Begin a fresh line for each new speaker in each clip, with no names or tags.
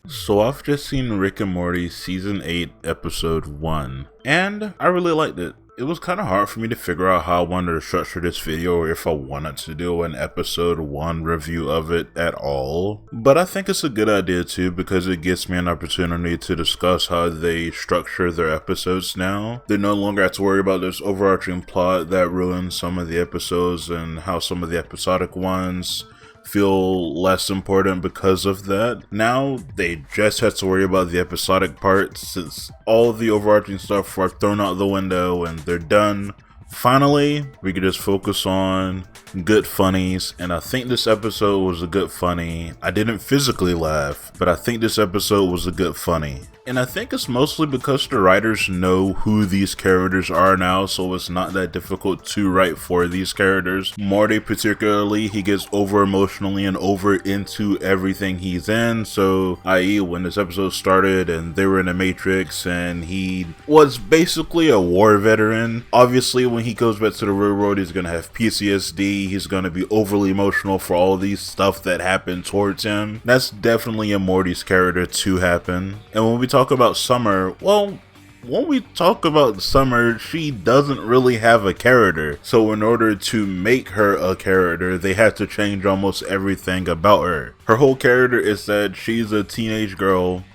So I've just seen Rick and Morty Season 8, Episode 1, and I really liked it. It was kind of hard for me to figure out how I wanted to structure this video or if I wanted to do an Episode 1 review of it at all. But I think it's a good idea too because it gives me an opportunity to discuss how they structure their episodes now. They no longer have to worry about this overarching plot that ruins some of the episodes and how some of the episodic ones feel less important because of that. Now they just have to worry about the episodic parts since all the overarching stuff are thrown out the window and they're done. Finally, we can just focus on good funnies, and I think this episode was a good funny. I didn't physically laugh, but I think this episode was a good funny. And I think it's mostly because the writers know who these characters are now, so it's not that difficult to write for these characters. Morty particularly, he gets over emotionally and over into everything he's in, so i.e. when this episode started and they were in the Matrix and he was basically a war veteran. Obviously when he goes back to the real world he's gonna have PTSD, he's gonna be overly emotional for all these stuff that happened towards him. That's definitely in Morty's character to happen. And when we talk about Summer, well, when we talk about Summer, she doesn't really have a character. So in order to make her a character, they had to change almost everything about her. Her whole character is that she's a teenage girl,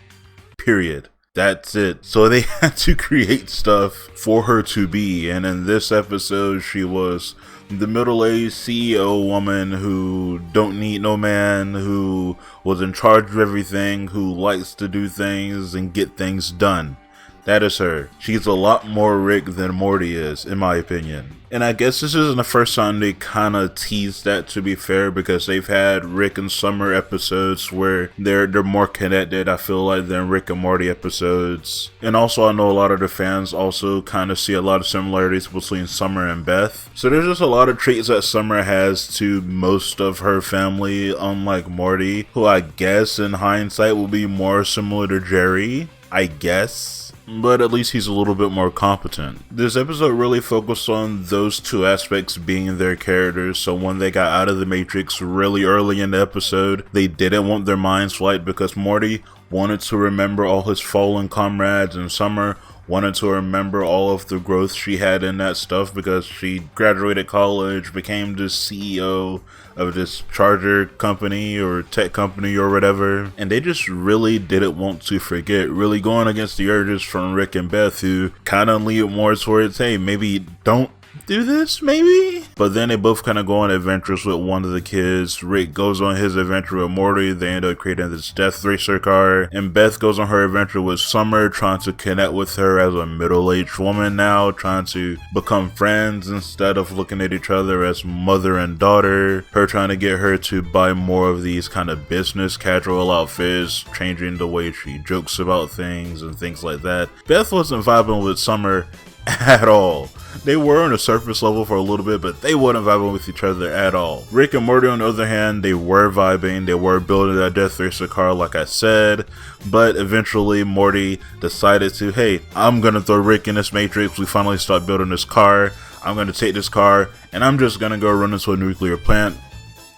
period. That's it. So they had to create stuff for her to be, and in this episode she was the middle-aged CEO woman who don't need no man, who was in charge of everything, who likes to do things and get things done. That is her. She's a lot more Rick than Morty is, in my opinion. And I guess this isn't the first time they kind of teased that, to be fair, because they've had Rick and Summer episodes where they're more connected, I feel like, than Rick and Morty episodes. And also I know a lot of the fans also kind of see a lot of similarities between Summer and Beth. So there's just a lot of traits that Summer has to most of her family, unlike Morty, who I guess in hindsight will be more similar to Jerry, I guess. But at least he's a little bit more competent. This episode really focused on those two aspects being their characters, so when they got out of the Matrix really early in the episode, they didn't want their minds wiped because Morty wanted to remember all his fallen comrades and Summer wanted to remember all of the growth she had in that stuff because she graduated college, became the CEO of this charger company or tech company or whatever, and they just really didn't want to forget, really going against the urges from Rick and Beth, who kind of lean more towards, hey, maybe don't do this, maybe? But then they both kind of go on adventures with one of the kids. Rick goes on his adventure with Morty, they end up creating this Death Racer car, and Beth goes on her adventure with Summer, trying to connect with her as a middle-aged woman now, trying to become friends instead of looking at each other as mother and daughter, her trying to get her to buy more of these kind of business casual outfits, changing the way she jokes about things and things like that. Beth wasn't vibing with Summer at all. They were on a surface level for a little bit, but they weren't vibing with each other at all. Rick and Morty, on the other hand, they were vibing. They were building that Death Racer car, like I said, but eventually Morty decided to, hey, I'm gonna throw Rick in this Matrix. We finally start building this car. I'm gonna take this car and I'm just gonna go run into a nuclear plant.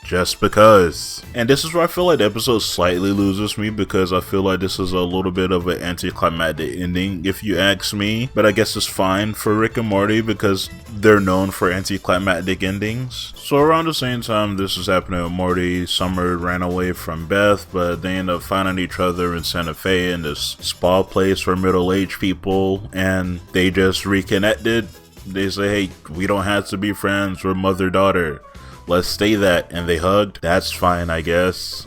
Just because. And this is where I feel like the episode slightly loses me because I feel like this is a little bit of an anticlimactic ending if you ask me, but I guess it's fine for Rick and Morty because they're known for anticlimactic endings. So around the same time this is happening with Morty, Summer ran away from Beth, but they end up finding each other in Santa Fe in this spa place for middle-aged people, and they just reconnected. They say, hey, we don't have to be friends, we're mother-daughter. Let's stay that, and they hugged. That's fine, I guess.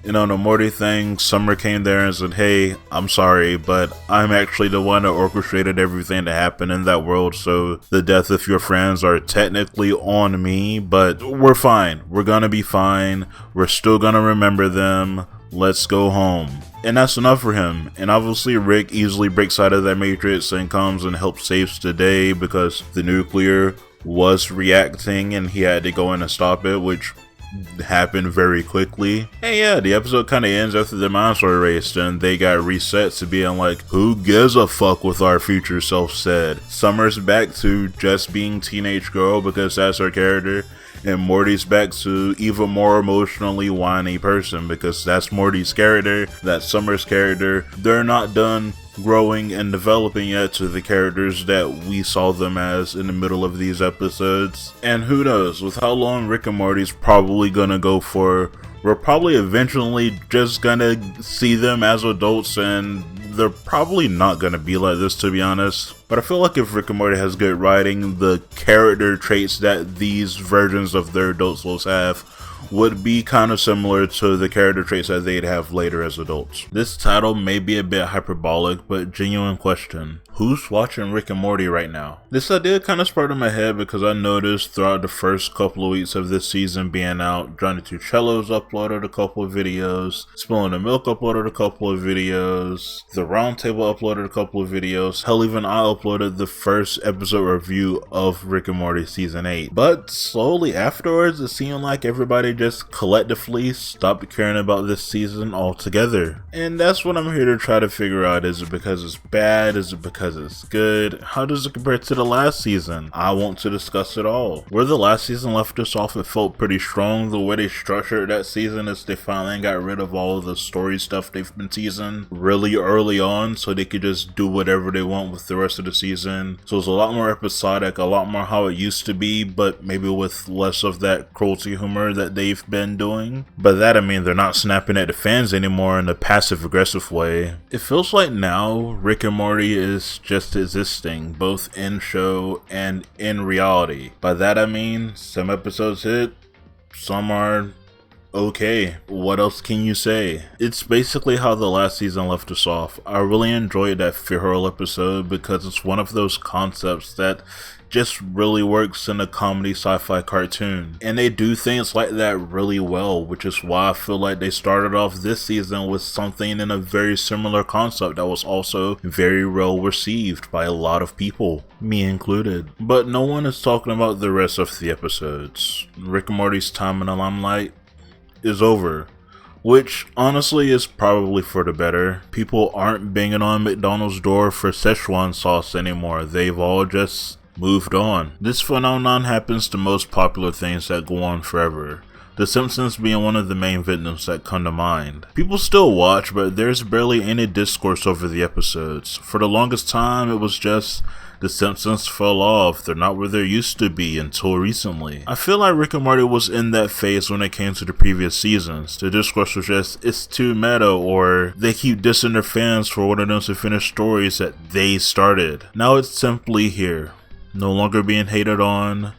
And on the Morty thing, Summer came there and said, hey, I'm sorry, but I'm actually the one that orchestrated everything that happened in that world, so the death of your friends are technically on me, but we're fine. We're gonna be fine. We're still gonna remember them. Let's go home. And that's enough for him. And obviously Rick easily breaks out of that Matrix and comes and helps saves the day because the nuclear was reacting and he had to go in and stop it, which happened very quickly. And yeah, the episode kind of ends after the minds were erased and they got reset to being like, who gives a fuck what our future self said? Summer's back to just being teenage girl because that's her character, and Morty's back to even more emotionally whiny person, because that's Morty's character, that's Summer's character. They're not done growing and developing yet to the characters that we saw them as in the middle of these episodes. And who knows, with how long Rick and Morty's probably gonna go for, we're probably eventually just gonna see them as adults, and they're probably not gonna be like this, to be honest. But I feel like if Rick and Morty has good writing, the character traits that these versions of their adult selves have would be kind of similar to the character traits that they'd have later as adults. This title may be a bit hyperbolic, but genuine question: who's watching Rick and Morty right now? This idea kind of sparked in my head because I noticed throughout the first couple of weeks of this season being out, Johnny Two Cellos uploaded a couple of videos, Spilling the Milk uploaded a couple of videos, The Roundtable uploaded a couple of videos, hell, even I uploaded the first episode review of Rick and Morty Season 8. But slowly afterwards, it seemed like everybody just collectively stopped caring about this season altogether. And that's what I'm here to try to figure out. Is it because it's bad? Is it because it's good? How does it compare to the last season? I want to discuss it all. Where the last season left us off, it felt pretty strong. The way they structured that season is they finally got rid of all of the story stuff they've been teasing really early on, so they could just do whatever they want with the rest of the season. So it's a lot more episodic, a lot more how it used to be, but maybe with less of that cruelty humor that they've been doing. By that I mean they're not snapping at the fans anymore in a passive aggressive way. It feels like now Rick and Morty is just existing, both in show and in reality. By that I mean some episodes hit, some are okay. What else can you say? It's basically how the last season left us off. I really enjoyed that Feral episode because it's one of those concepts that just really works in a comedy sci-fi cartoon, and they do things like that really well, which is why I feel like they started off this season with something in a very similar concept that was also very well received by a lot of people, me included. But no one is talking about the rest of the episodes. Rick and Morty's time in the limelight is over, which honestly is probably for the better. People aren't banging on McDonald's door for Szechuan sauce anymore. They've all just moved on. This phenomenon happens to most popular things that go on forever, The Simpsons being one of the main victims that come to mind. People still watch, but there's barely any discourse over the episodes. For the longest time, it was just The Simpsons fell off, they're not where they used to be until recently. I feel like Rick and Morty was in that phase when it came to the previous seasons. The discourse was just, it's too meta, or they keep dissing their fans for wanting them to finish stories that they started. Now it's simply here, no longer being hated on,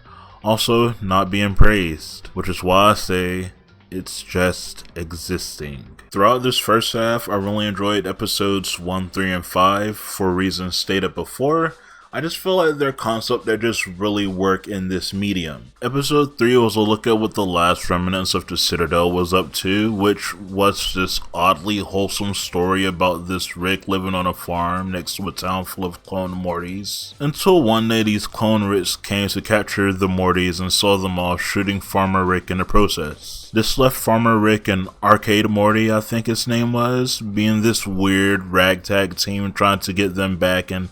also not being praised, which is why I say it's just existing. Throughout this first half, I really enjoyed episodes 1, 3, and 5 for reasons stated before. I just feel like their concept that just really work in this medium. Episode 3 was a look at what the last remnants of the Citadel was up to, which was this oddly wholesome story about this Rick living on a farm next to a town full of clone Mortys. Until one day these clone Ricks came to capture the Mortys and saw them all shooting Farmer Rick in the process. This left Farmer Rick and Arcade Morty, I think his name was, being this weird ragtag team trying to get them back, and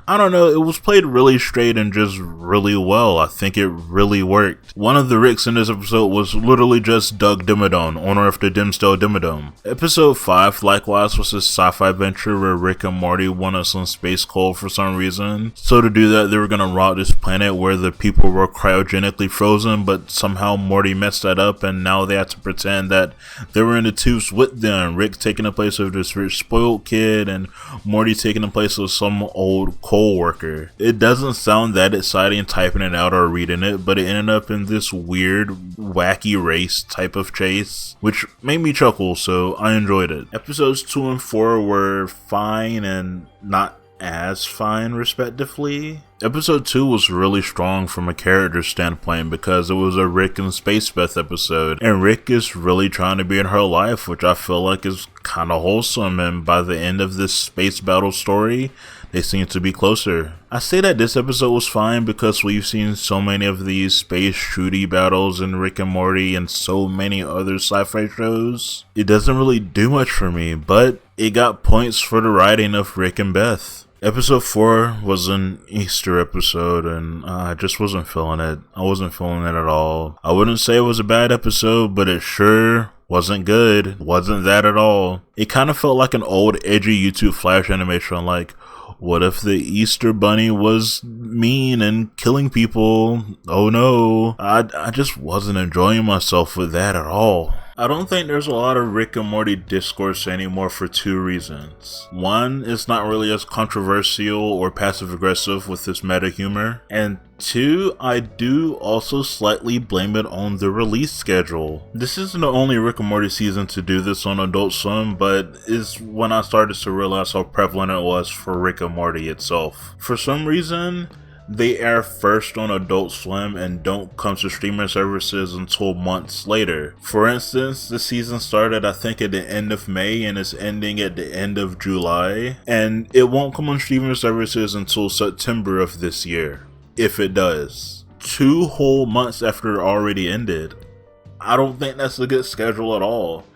I don't know, it was played really straight and just really well. I think it really worked. One of the Ricks in this episode was literally just Doug Dimmadome, owner of the Dimsdale Dimmadome. Episode 5 likewise was a sci-fi adventure where Rick and Morty wanted some space coal for some reason. So to do that, they were gonna rock this planet where the people were cryogenically frozen, but somehow Morty messed that up and now they had to pretend that they were in the tubes with them. Rick taking the place of this rich spoiled kid and Morty taking the place of some old coal worker. It doesn't sound that exciting typing it out or reading it, but it ended up in this weird, wacky race type of chase, which made me chuckle, so I enjoyed it. Episodes 2 and 4 were fine and not as fine, respectively. Episode 2 was really strong from a character standpoint because it was a Rick and Space Beth episode, and Rick is really trying to be in her life, which I feel like is kind of wholesome, and by the end of this space battle story, they seem to be closer. I say that this episode was fine because we've seen so many of these space shooty battles in Rick and Morty and so many other sci-fi shows. It doesn't really do much for me, but it got points for the writing of Rick and Beth. Episode 4 was an Easter episode, and I just wasn't feeling it. I wasn't feeling it at all. I wouldn't say it was a bad episode, but it sure wasn't good. It wasn't that at all. It kind of felt like an old edgy YouTube Flash animation, like, what if the Easter Bunny was mean and killing people? Oh no. I just wasn't enjoying myself with that at all. I don't think there's a lot of Rick and Morty discourse anymore for 2 reasons. One, it's not really as controversial or passive aggressive with this meta humor. And 2, I do also slightly blame it on the release schedule. This isn't the only Rick and Morty season to do this on Adult Swim, but it's when I started to realize how prevalent it was for Rick and Morty itself. For some reason, they air first on Adult Swim and don't come to streaming services until months later. For instance, the season started I think at the end of May and is ending at the end of July, and it won't come on streaming services until September of this year, if it does. 2 whole months after it already ended. I don't think that's a good schedule at all.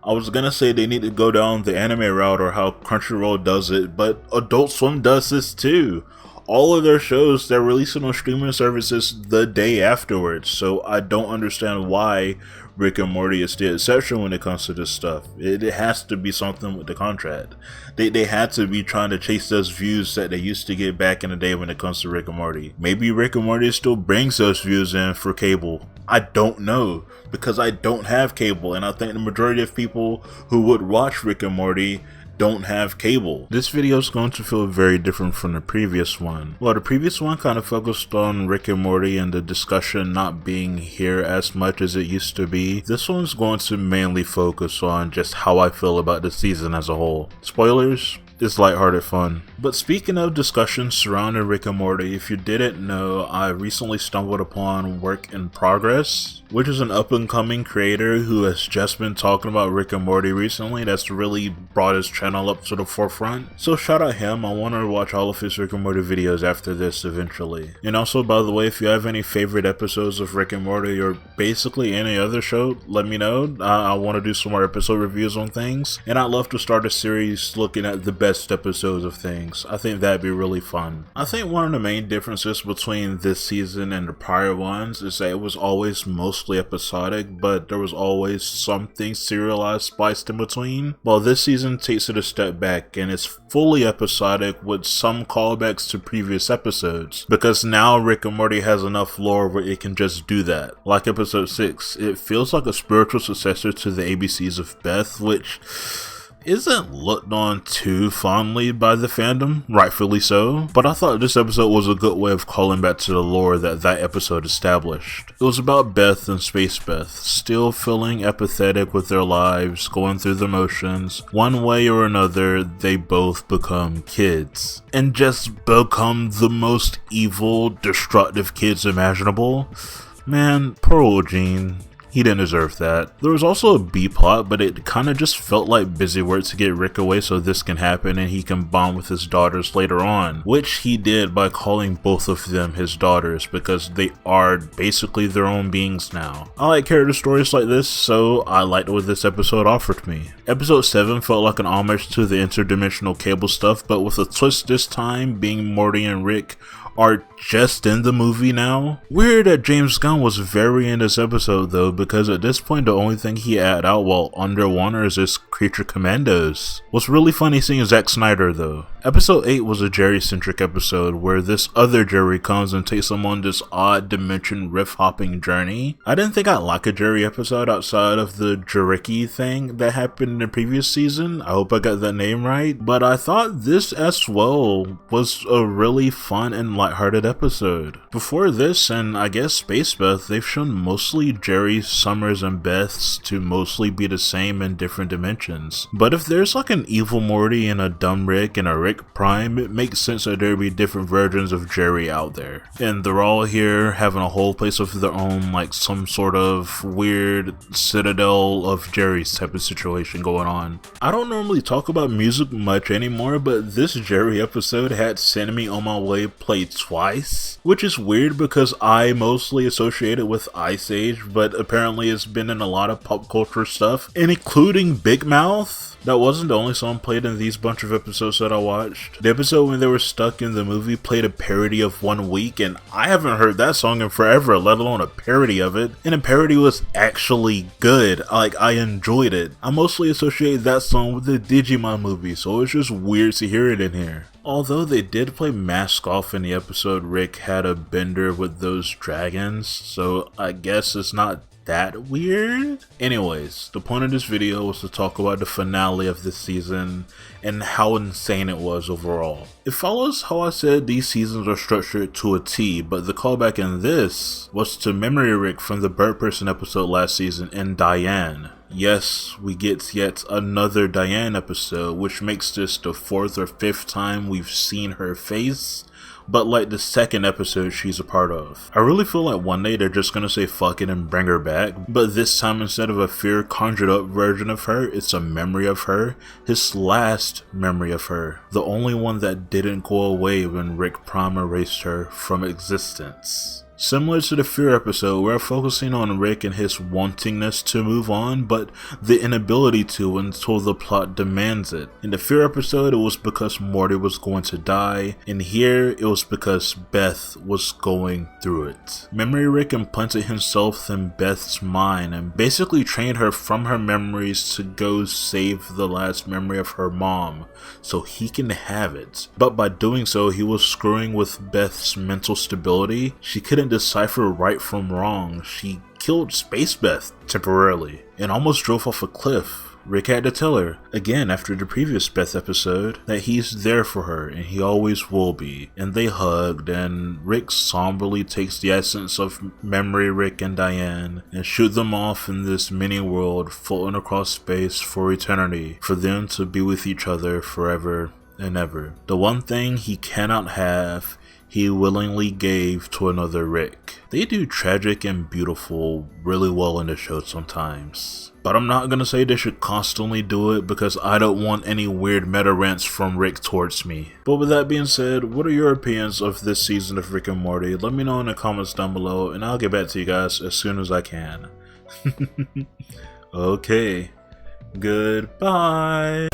I was gonna say they need to go down the anime route or how Crunchyroll does it, but Adult Swim does this too. All of their shows, they're releasing on streaming services the day afterwards, so I don't understand why Rick and Morty is the exception when it comes to this stuff. It has to be something with the contract. They had to be trying to chase those views that they used to get back in the day when it comes to Rick and Morty. Maybe Rick and Morty still brings those views in for cable. I don't know, because I don't have cable, and I think the majority of people who would watch Rick and Morty don't have cable. This video is going to feel very different from the previous one. Well, the previous one kind of focused on Rick and Morty and the discussion not being here as much as it used to be. This one's going to mainly focus on just how I feel about the season as a whole. Spoilers? It's lighthearted fun. But speaking of discussions surrounding Rick and Morty, if you didn't know, I recently stumbled upon Work in Progress, which is an up-and-coming creator who has just been talking about Rick and Morty recently. That's really brought his channel up to the forefront. So shout out him. I want to watch all of his Rick and Morty videos after this eventually. And also, by the way, if you have any favorite episodes of Rick and Morty or basically any other show, let me know. I want to do some more episode reviews on things. And I'd love to start a series looking at the best episodes of things. I think that'd be really fun. I think one of the main differences between this season and the prior ones is that it was always mostly episodic, but there was always something serialized spiced in between. While this season takes it a step back and is fully episodic with some callbacks to previous episodes, because now Rick and Morty has enough lore where it can just do that. Like episode 6, it feels like a spiritual successor to the ABCs of Beth, which isn't looked on too fondly by the fandom, rightfully so, but I thought this episode was a good way of calling back to the lore that episode established. It was about Beth and Space Beth, still feeling apathetic with their lives, going through the motions. One way or another, they both become kids, and just become the most evil, destructive kids imaginable. Man, poor old Gene. He didn't deserve that. There was also a B plot, but it kind of just felt like busy work to get Rick away so this can happen and he can bond with his daughters later on, which he did by calling both of them his daughters because they are basically their own beings now. I like character stories like this, so I liked what this episode offered me. Episode 7 felt like an homage to the interdimensional cable stuff, but with a twist this time being Morty and Rick are just in the movie now. Weird that James Gunn was very in this episode though, because at this point the only thing he had out while underwater is his Creature Commandos. What's really funny seeing Zack Snyder though. Episode 8 was a Jerry-centric episode where this other Jerry comes and takes him on this odd dimension riff-hopping journey. I didn't think I'd like a Jerry episode outside of the Jericky thing that happened in the previous season. I hope I got that name right. But I thought this as well was a really fun and lighthearted episode. Before this, and I guess Space Beth, they've shown mostly Jerry, Summers, and Beth's to mostly be the same in different dimensions. But if there's like an evil Morty and a dumb Rick and a Rick Prime, it makes sense that there be different versions of Jerry out there. And they're all here having a whole place of their own, like some sort of weird citadel of Jerry's type of situation going on. I don't normally talk about music much anymore, but this Jerry episode had Send Me On My Way played twice, which is weird because I mostly associate it with Ice Age, but apparently it's been in a lot of pop culture stuff, and including Big Mouth. That wasn't the only song played in these bunch of episodes that I watched. watched. The episode when they were stuck in the movie played a parody of 1 Week, and I haven't heard that song in forever, let alone a parody of it. And the parody was actually good. Like, I enjoyed it. I mostly associate that song with the Digimon movie, so it's just weird to hear it in here. Although they did play Mask Off in the episode, Rick had a bender with those dragons, so I guess it's not that weird? Anyways, the point of this video was to talk about the finale of this season and how insane it was overall. It follows how I said these seasons are structured to a T, but the callback in this was to Memory Rick from the Bird Person episode last season and Diane. Yes, we get yet another Diane episode, which makes this the 4th or 5th time we've seen her face, but like the 2nd episode she's a part of. I really feel like one day they're just gonna say fuck it and bring her back, but this time instead of a fear conjured up version of her, it's a memory of her, his last memory of her, the only one that didn't go away when Rick Prime erased her from existence. Similar to the Fear episode, we're focusing on Rick and his wantingness to move on, but the inability to until the plot demands it. In the Fear episode, it was because Morty was going to die, and here it was because Beth was going through it. Memory Rick implanted himself in Beth's mind and basically trained her from her memories to go save the last memory of her mom, so he can have it. But by doing so, he was screwing with Beth's mental stability. She couldn't decipher right from wrong. She killed Space Beth temporarily and almost drove off a cliff. Rick had to tell her, again after the previous Beth episode, that he's there for her and he always will be. And they hugged, and Rick somberly takes the essence of Memory Rick and Diane and shoot them off in this mini world floating across space for eternity, for them to be with each other forever and ever. The one thing he cannot have, he willingly gave to another Rick. They do tragic and beautiful really well in the show sometimes. But I'm not gonna say they should constantly do it because I don't want any weird meta rants from Rick towards me. But with that being said, what are your opinions of this season of Rick and Morty? Let me know in the comments down below and I'll get back to you guys as soon as I can. Okay, goodbye.